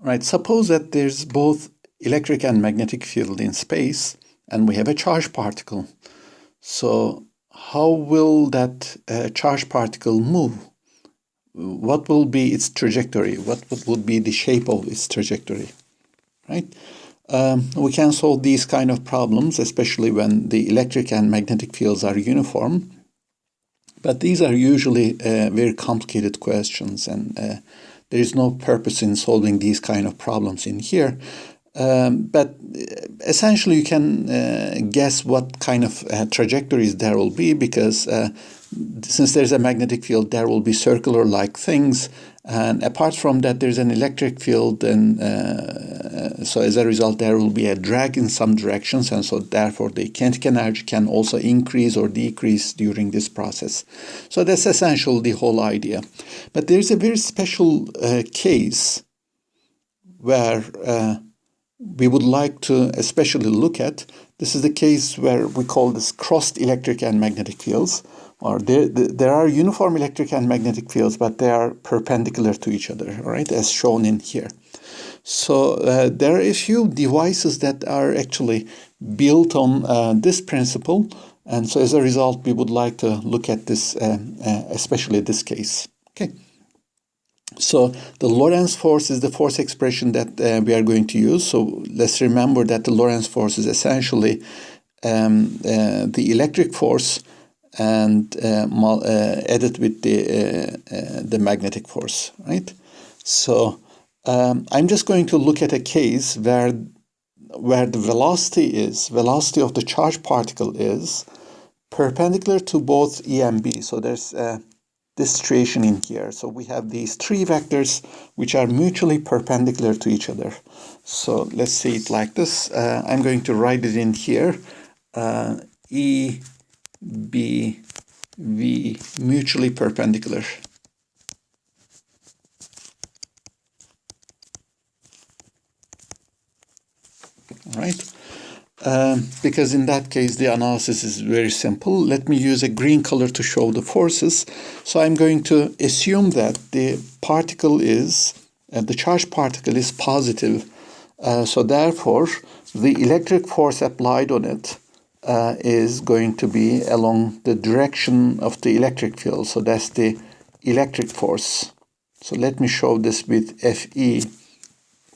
Right, suppose that there's both electric and magnetic field in space, and we have a charged particle. So how will that charged particle move? What will be its trajectory? What would be the shape of its trajectory? Right? We can solve these kind of problems, especially when the electric and magnetic fields are uniform. But these are usually very complicated questions, and there is no purpose in solving these kind of problems in here. But essentially, you can guess what kind of trajectories there will be, because since there's a magnetic field, there will be circular-like things. And apart from that, there's an electric field, and so as a result, there will be a drag in some directions, and so therefore the kinetic energy can also increase or decrease during this process. So that's essentially the whole idea. But there's a very special case where we would like to especially look at. This is the case where we call this crossed electric and magnetic fields. Or there are uniform electric and magnetic fields, but they are perpendicular to each other, right, as shown in here. So there are a few devices that are actually built on this principle, and so as a result, we would like to look at this, especially this case. Okay. So the Lorentz force is the force expression that we are going to use. So let's remember that the Lorentz force is essentially the electric force and added with the magnetic force, right? So I'm just going to look at a case where the velocity of the charged particle is perpendicular to both E and B. So there's this situation in here. So we have these three vectors which are mutually perpendicular to each other. So let's see it like this. I'm going to write it in here. E, B, V, mutually perpendicular. Right? Because in that case, the analysis is very simple. Let me use a green color to show the forces. So I'm going to assume that the particle is, the charged particle is positive. So therefore, the electric force applied on it is going to be along the direction of the electric field. So that's the electric force. So let me show this with Fe.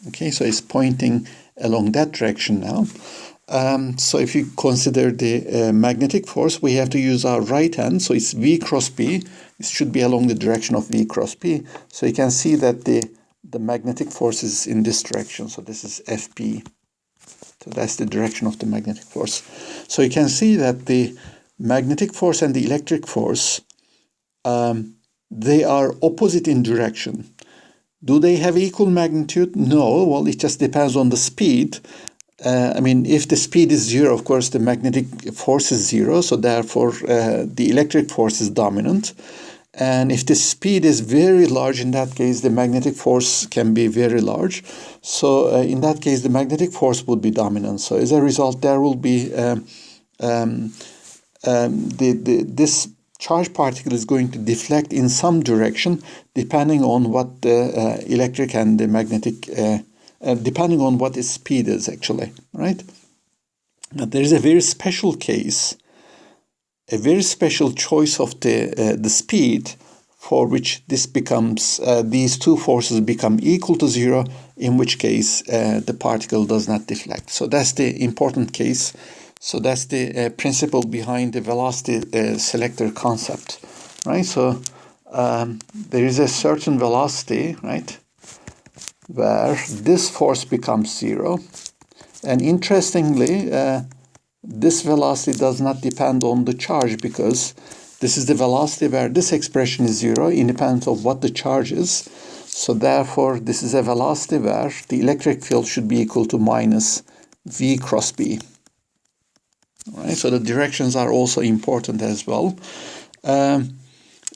Okay, so it's pointing along that direction now. So if you consider the magnetic force, we have to use our right hand. So it's V cross P. It should be along the direction of V cross P. So you can see that the magnetic force is in this direction. So this is Fp. So that's the direction of the magnetic force. So you can see that the magnetic force and the electric force, they are opposite in direction. Do they have equal magnitude? No. Well, it just depends on the speed. I mean, if the speed is zero, of course, the magnetic force is zero. So therefore, the electric force is dominant. And if the speed is very large, in that case, the magnetic force can be very large. So in that case, the magnetic force would be dominant. So as a result, there will be this charged particle is going to deflect in some direction, depending on what the electric and the magnetic, depending on what its speed is actually, right? Now, there is a very special case, a very special choice of the speed, for which this becomes, these two forces become equal to zero, in which case the particle does not deflect. So that's the important case. So that's the principle behind the velocity selector concept, right? So there is a certain velocity, right, where this force becomes zero. And interestingly, this velocity does not depend on the charge, because this is the velocity where this expression is zero, independent of what the charge is. So therefore, this is a velocity where the electric field should be equal to minus V cross B. Right? So the directions are also important as well.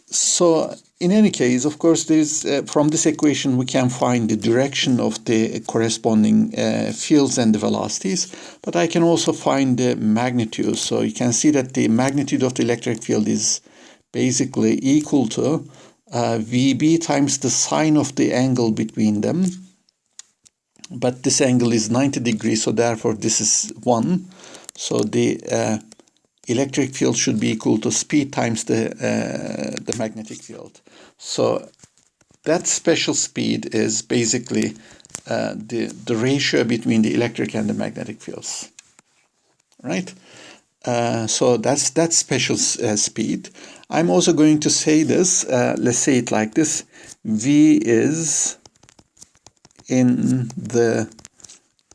So in any case, of course, there's from this equation we can find the direction of the corresponding fields and the velocities, but I can also find the magnitude. So you can see that the magnitude of the electric field is basically equal to VB times the sine of the angle between them. but this angle is 90 degrees, so therefore this is 1. So the electric field should be equal to speed times the magnetic field. So that special speed is basically the ratio between the electric and the magnetic fields, right? So that's that special speed. I'm also going to say this, let's say it like this: V is in the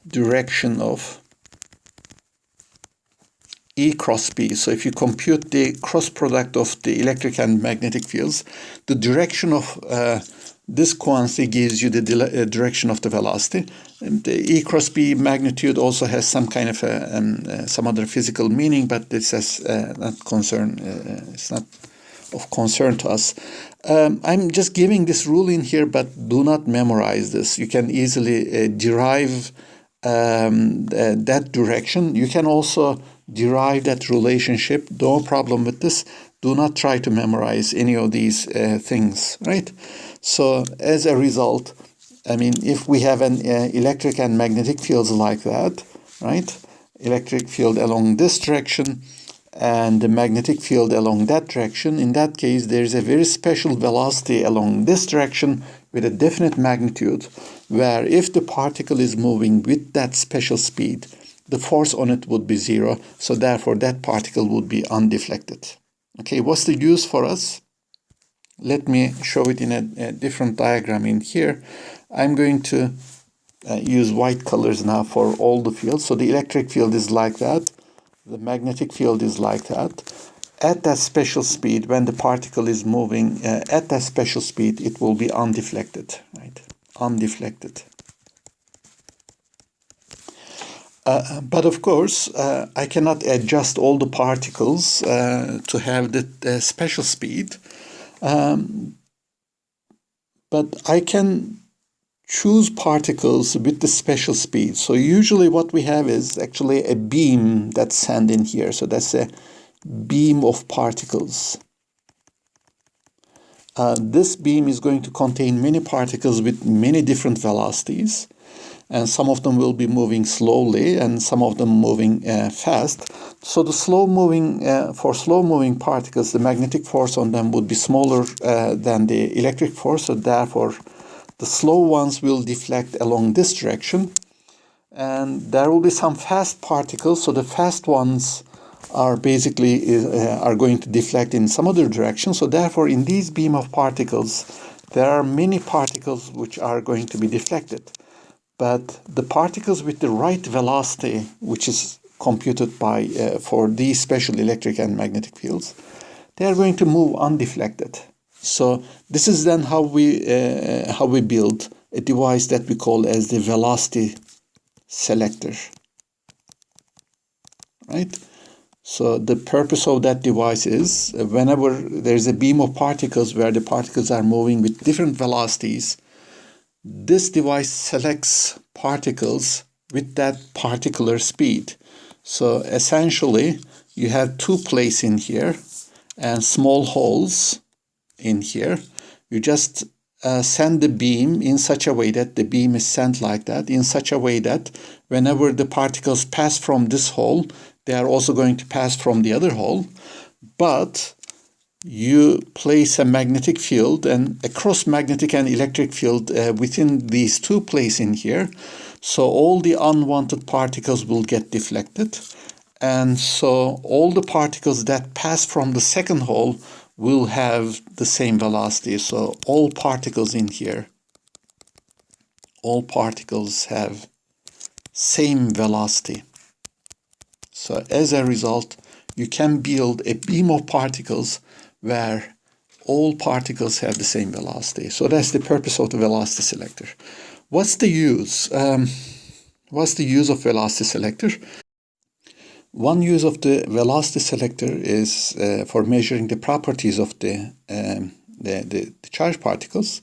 direction of E cross B. So if you compute the cross product of the electric and magnetic fields, the direction of this quantity gives you the direction of the velocity. And the E cross B magnitude also has some kind of some other physical meaning, but this is not concern. It's not of concern to us. I'm just giving this rule in here, but do not memorize this. You can easily derive that direction. You can also derive that relationship. No problem with this. Do not try to memorize any of these things, right? So as a result, I mean, if we have an electric and magnetic fields like that, right? Electric field along this direction and the magnetic field along that direction, in that case, there is a very special velocity along this direction with a definite magnitude, where if the particle is moving with that special speed, the force on it would be 0. So therefore, that particle would be undeflected. Okay, what's the use for us? Let me show it in a different diagram in here. I'm going to use white colors now for all the fields. So the electric field is like that. The magnetic field is like that. At that special speed, when the particle is moving at that special speed, it will be undeflected, right? Undeflected. But of course, I cannot adjust all the particles to have the special speed. But I can choose particles with the special speed. So usually what we have is actually a beam that's sent in here. So that's a beam of particles. This beam is going to contain many particles with many different velocities. And some of them will be moving slowly and some of them moving fast. So the for slow moving particles, the magnetic force on them would be smaller than the electric force. So therefore, the slow ones will deflect along this direction. And there will be some fast particles. So the fast ones are basically are going to deflect in some other direction. So therefore, in these beam of particles, there are many particles which are going to be deflected. But the particles with the right velocity, which is computed by for these special electric and magnetic fields, they are going to move undeflected. So this is then how we build a device that we call as the velocity selector, right? So the purpose of that device is whenever there's a beam of particles where the particles are moving with different velocities, this device selects particles with that particular speed. So essentially, you have two plates in here and small holes in here. You just send the beam in such a way that the beam is sent like that, in such a way that whenever the particles pass from this hole, they are also going to pass from the other hole. But you place a magnetic field and a cross magnetic and electric field within these two places in here. So all the unwanted particles will get deflected. And so all the particles that pass from the second hole will have the same velocity. So all particles in here, all particles have same velocity. So as a result, you can build a beam of particles where all particles have the same velocity. So that's the purpose of the velocity selector. What's the use? What's the use of velocity selector? One use of the velocity selector is for measuring the properties of the charge particles,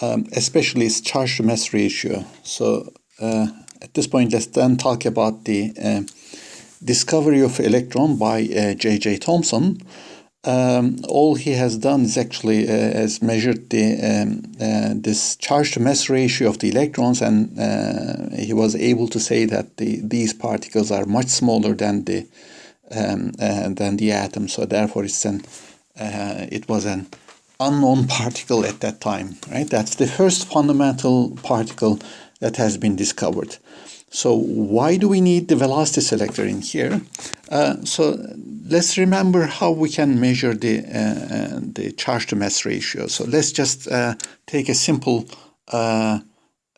especially its charge to mass ratio. So at this point, let's then talk about the discovery of electron by J.J. Thomson. all he has done is actually has measured the this charge to mass ratio of the electrons, and he was able to say that these particles are much smaller than the atom. So therefore, it was an unknown particle at that time, right? That's the first fundamental particle that has been discovered. So why do we need the velocity selector in here? So let's remember how we can measure the charge to mass ratio. So let's just take a simple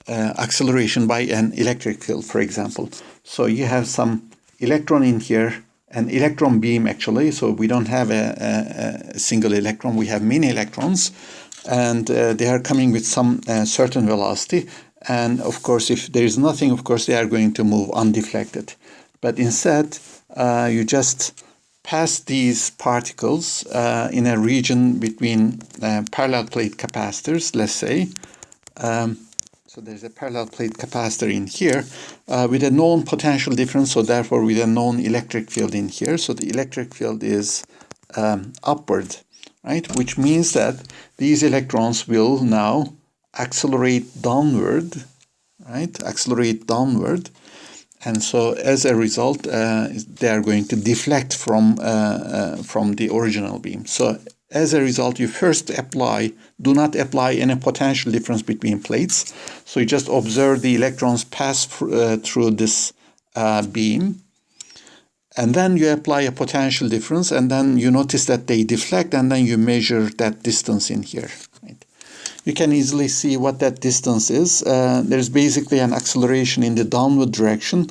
acceleration by an electric field, for example. So you have some electron in here, an electron beam actually. So we don't have a single electron, we have many electrons, and they are coming with some certain velocity. And of course, if there is nothing, of course, they are going to move undeflected. But instead, you just pass these particles in a region between parallel plate capacitors, let's say. So there's a parallel plate capacitor in here with a known potential difference, so therefore with a known electric field in here. So the electric field is upward, right? Which means that these electrons will now accelerate downward, right? Accelerate downward. And so as a result, they are going to deflect from the original beam. So as a result, you first do not apply any potential difference between plates. So you just observe the electrons pass through this beam. And then you apply a potential difference, and then you notice that they deflect, and then you measure that distance in here. Right? You can easily see what that distance is. There's basically an acceleration in the downward direction.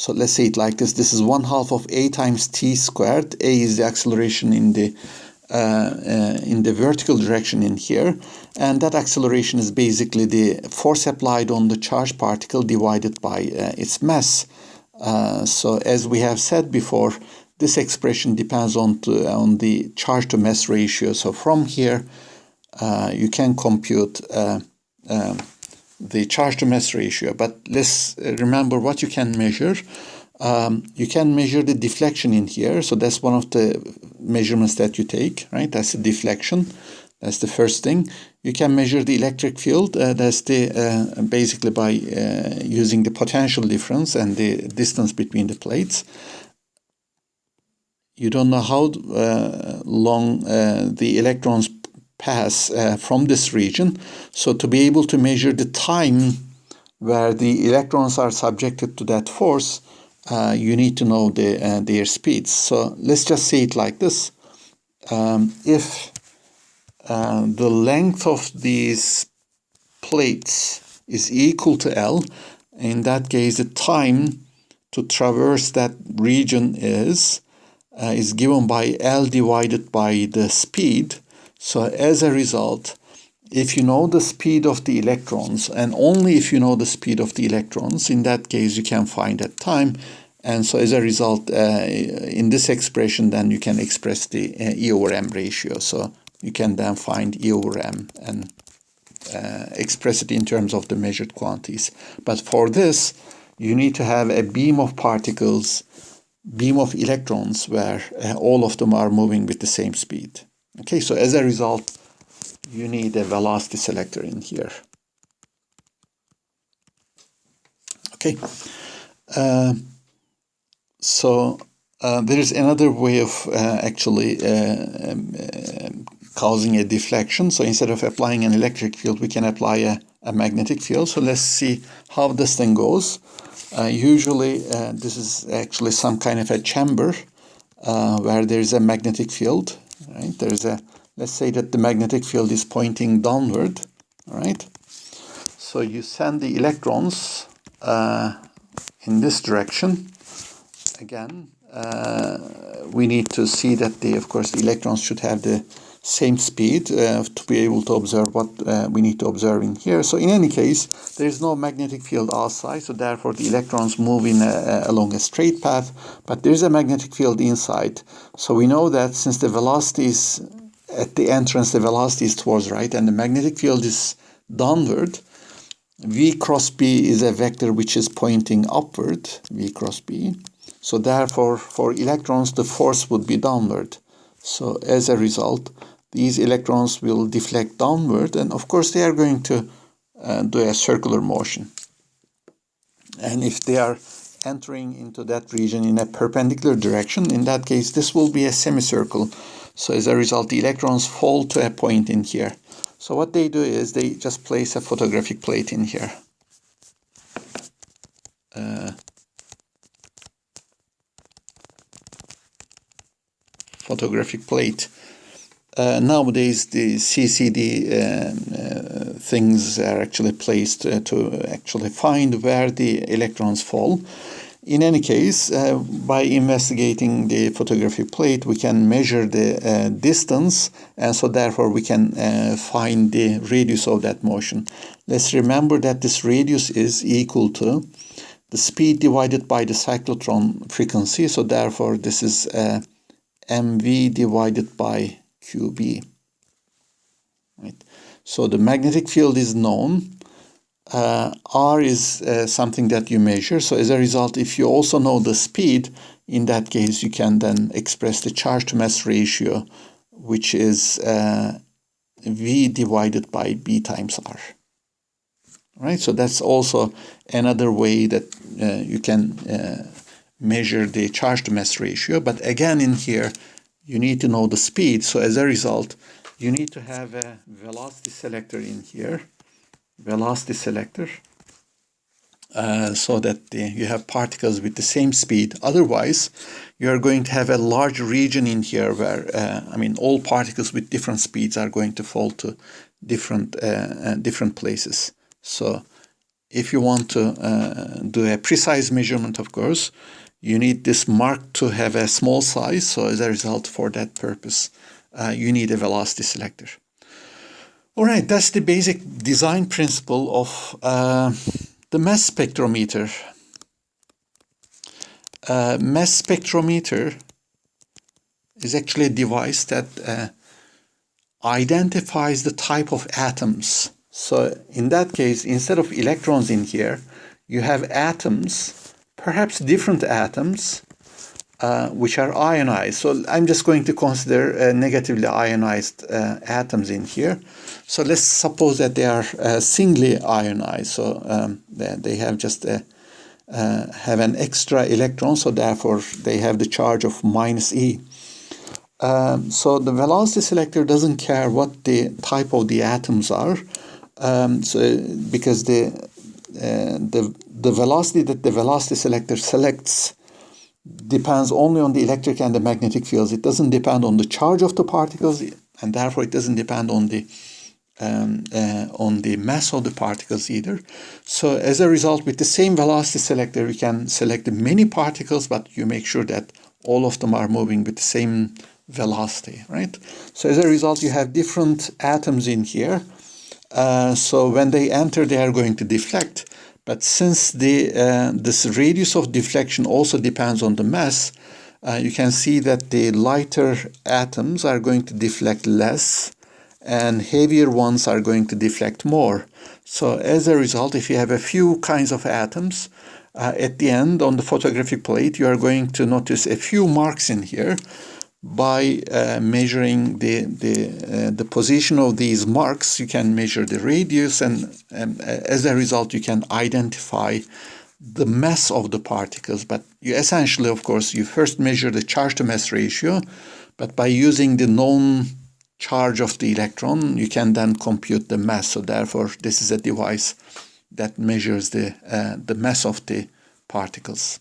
So let's say it like this. This is 1/2 of a times t squared. A is the acceleration in the vertical direction in here. And that acceleration is basically the force applied on the charged particle divided by its mass. So as we have said before, this expression depends on the charge to mass ratio. So from here, you can compute the charge to mass ratio. But let's remember what you can measure. You can measure the deflection in here. So that's one of the measurements that you take, right? That's the deflection. That's the first thing. You can measure the electric field. That's basically by using the potential difference and the distance between the plates. You don't know how long the electrons pass from this region. So to be able to measure the time where the electrons are subjected to that force, you need to know their speeds. So let's just say it like this. If the length of these plates is equal to L, in that case the time to traverse that region is given by L divided by the speed. So as a result, if you know the speed of the electrons, and only if you know the speed of the electrons, in that case you can find that time. And so as a result, in this expression, then you can express the E over M ratio. So you can then find E over M and express it in terms of the measured quantities. But for this, you need to have a beam of particles, beam of electrons, where all of them are moving with the same speed. Okay, so as a result, you need a velocity selector in here. Okay, so there is another way of actually causing a deflection. So instead of applying an electric field, we can apply a magnetic field. So let's see how this thing goes. Usually, this is actually some kind of a chamber where there is a magnetic field. Right? Let's say that the magnetic field is pointing downward. All right. So you send the electrons in this direction. Again, we need to see that of course, the electrons should have the same speed to be able to observe what we need to observe in here. So in any case, there is no magnetic field outside, so therefore the electrons move along a straight path, but there is a magnetic field inside. So we know that since the velocity is at the entrance, the velocity is towards right, and the magnetic field is downward, V cross B is a vector which is pointing upward, V cross B. So therefore, for electrons, the force would be downward. So as a result, these electrons will deflect downward, and of course they are going to do a circular motion. And if they are entering into that region in a perpendicular direction, in that case, this will be a semicircle. So as a result, the electrons fall to a point in here. So what they do is they just place a photographic plate in here. Photographic plate. Nowadays, the CCD things are actually placed to actually find where the electrons fall. In any case, by investigating the photographic plate, we can measure the distance, and so therefore we can find the radius of that motion. Let's remember that this radius is equal to the speed divided by the cyclotron frequency, so therefore this is mv divided by qb. Right. So the magnetic field is known. R is something that you measure. So as a result, if you also know the speed, in that case, you can then express the charge to mass ratio, which is V divided by B times R. Right. So that's also another way that you can measure the charge to mass ratio. But again, in here, you need to know the speed. So as a result, you need to have a velocity selector in here. Velocity selector, so that you have particles with the same speed. Otherwise, you are going to have a large region in here where, all particles with different speeds are going to fall to different places. So if you want to do a precise measurement, of course, you need this mark to have a small size. So as a result, for that purpose, you need a velocity selector. All right, that's the basic design principle of the mass spectrometer. Mass spectrometer is actually a device that identifies the type of atoms. So in that case, instead of electrons in here, you have atoms, perhaps different atoms, which are ionized. So I'm just going to consider negatively ionized atoms in here. So let's suppose that they are singly ionized. So they have just have an extra electron. So therefore, they have the charge of -e. So the velocity selector doesn't care what the type of the atoms are, because the velocity that the velocity selector selects depends only on the electric and the magnetic fields. It doesn't depend on the charge of the particles, and therefore it doesn't depend on the mass of the particles either. So as a result, with the same velocity selector, you can select many particles, but you make sure that all of them are moving with the same velocity, right? So as a result, you have different atoms in here. So when they enter, they are going to deflect. But since this radius of deflection also depends on the mass, you can see that the lighter atoms are going to deflect less, and heavier ones are going to deflect more. So as a result, if you have a few kinds of atoms, at the end on the photographic plate, you are going to notice a few marks in here. By measuring the position of these marks, you can measure the radius, and as a result, you can identify the mass of the particles. But you essentially, of course, you first measure the charge to mass ratio, but by using the known charge of the electron, you can then compute the mass. So therefore, this is a device that measures the mass of the particles.